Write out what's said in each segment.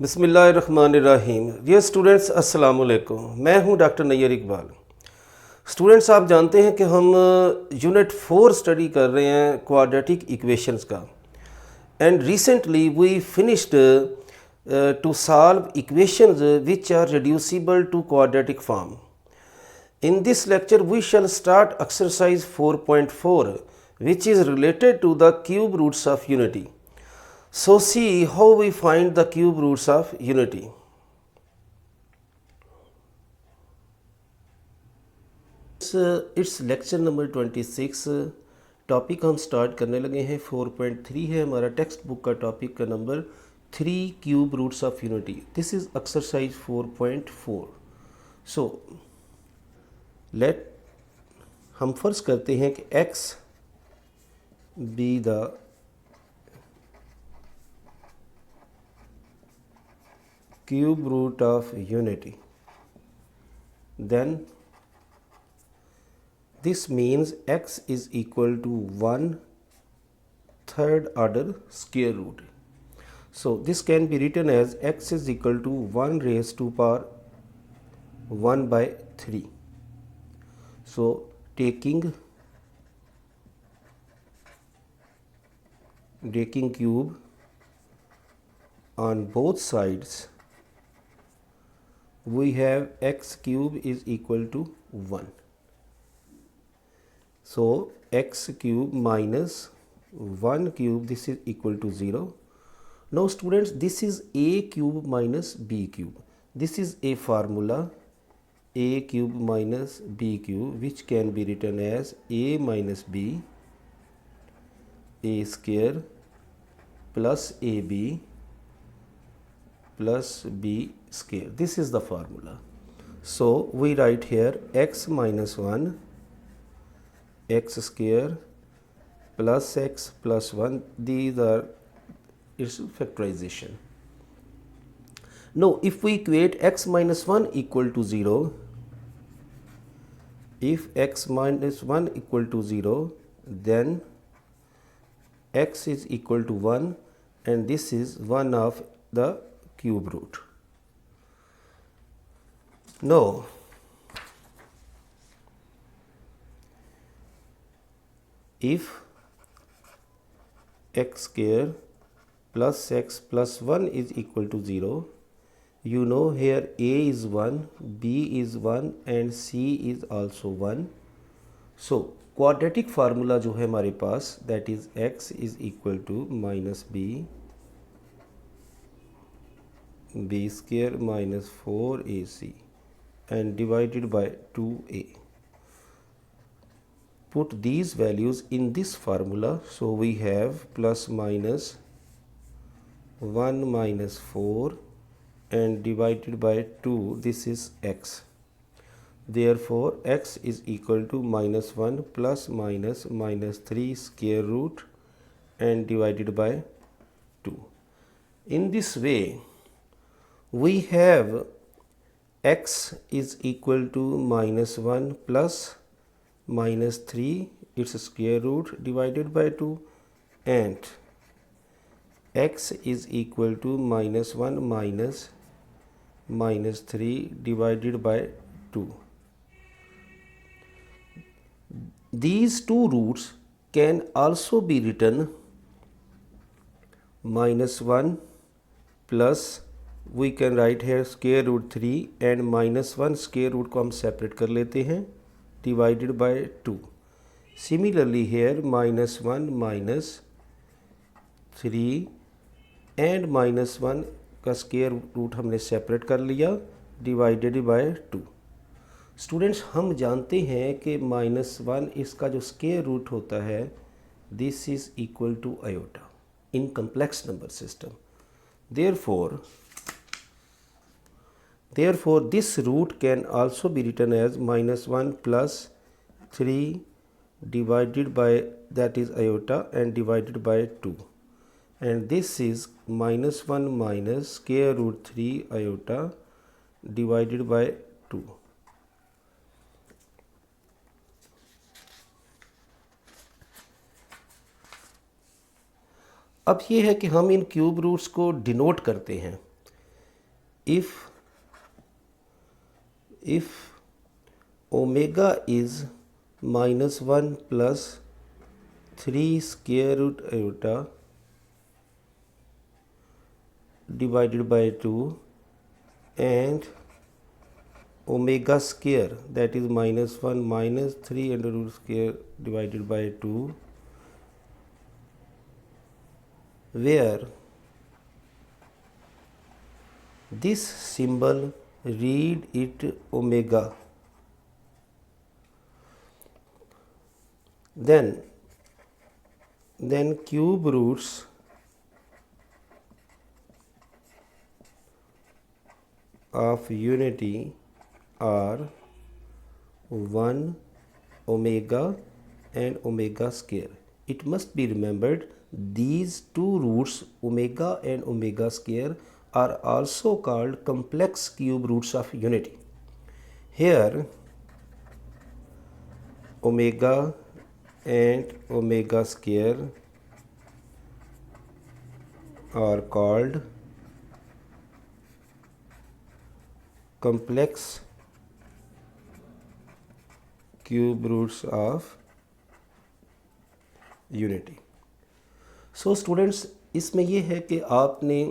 बिस्मिल्लाहिर्रहमानिर्रहीम। Dear students, अस्सलाम वालेकुम। मैं हूं डॉक्टर नैयर इकबाल। स्टूडेंट्स, आप जानते हैं कि हम यूनिट 4 स्टडी कर रहे हैं क्वाड्रेटिक इक्वेशंस का। And recently we finished to solve equations which are reducible to quadratic form. In this lecture, we shall start exercise 4.4, which is related to the cube roots of unity. So, see how we find the cube roots of unity. It's lecture number 26. Topic हम start करने लगे हैं। 4.3 है हमारा text book का टॉपिक का नंबर 3, cube roots of unity. This is exercise 4.4। So let हम फर्ज करते हैं कि x be the cube root of unity, then this means x is equal to 1/3 order square root. So this can be written as x is equal to 1 raised to power 1/3. So taking cube on both sides, we have x cube is equal to 1. So x cube minus 1 cube, this is equal to 0. Now students, this is a cube minus b cube. This is a formula, a cube minus b cube, which can be written as a minus b, a square plus ab plus b square. This is the formula. So we write here x minus 1, x square plus x plus 1. These are its factorization. Now if we equate x minus 1 equal to 0, if x minus 1 equal to 0, then x is equal to 1, and this is one of the cube root. Now if x square plus x plus 1 is equal to 0, you know here a is 1, b is 1 and c is also 1. So quadratic formula जो है हमारे पास, that is x is equal to minus b square minus 4ac and divided by 2a. Put these values in this formula, so we have plus minus 1 minus 4 and divided by 2, this is x. Therefore x is equal to minus 1 plus minus minus 3 square root and divided by 2. In this way we have x is equal to minus 1 plus minus 3 its square root divided by 2, and x is equal to minus 1 minus minus 3 divided by 2. These two roots can also be written minus 1 plus, we can write here square root 3 and minus 1 square root को हम separate कर लेते हैं, divided by 2. Similarly here minus 1 minus 3 and minus 1 का square root हमने separate कर लिया, divided by 2. Students, हम जानते हैं कि माइनस 1 इसका जो स्क्वायर रूट होता है, this is equal to iota in complex number system. therefore this root can also be written as minus 1 plus 3 divided by, that is iota, and divided by 2. And this is minus 1 minus square root 3 iota divided by 2. अब ये है कि हम इन cube roots को denote करते हैं if omega is -1 plus 3 square root iota divided by 2 and omega square, that is -1 minus 3 under root square divided by 2, where this symbol read it omega, then cube roots of unity are 1 omega and omega square. It must be remembered these two roots omega and omega square are also called complex cube roots of unity. Here omega and omega square are called complex cube roots of unity. So students, इसमें ये है कि आपने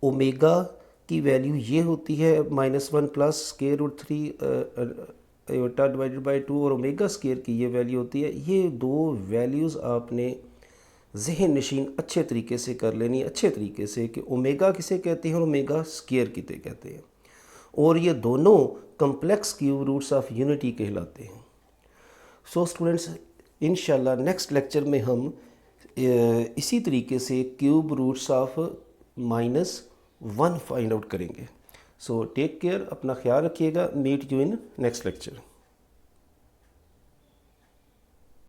omega की value ये होती है -1 plus square root 3 iota divided by 2 और ओमेगा स्क्वायर की ये वैल्यू होती है। ये दो वैल्यूज़ आपने जहन नशीन अच्छे तरीके से कर लेनी, अच्छे तरीके से, कि ओमेगा किसे कहते हैं और ओमेगा स्क्वायर किसे कहते हैं, और ये दोनों complex cube roots of unity कहलाते हैं। सो स्टूडेंट्स, इंशाल्लाह नेक्स्ट लेक्चर में हम इसी तरीके से cube roots of -1 find out करेंगे। सो टेक केयर, अपना ख्याल रखिएगा। Meet you in next lecture.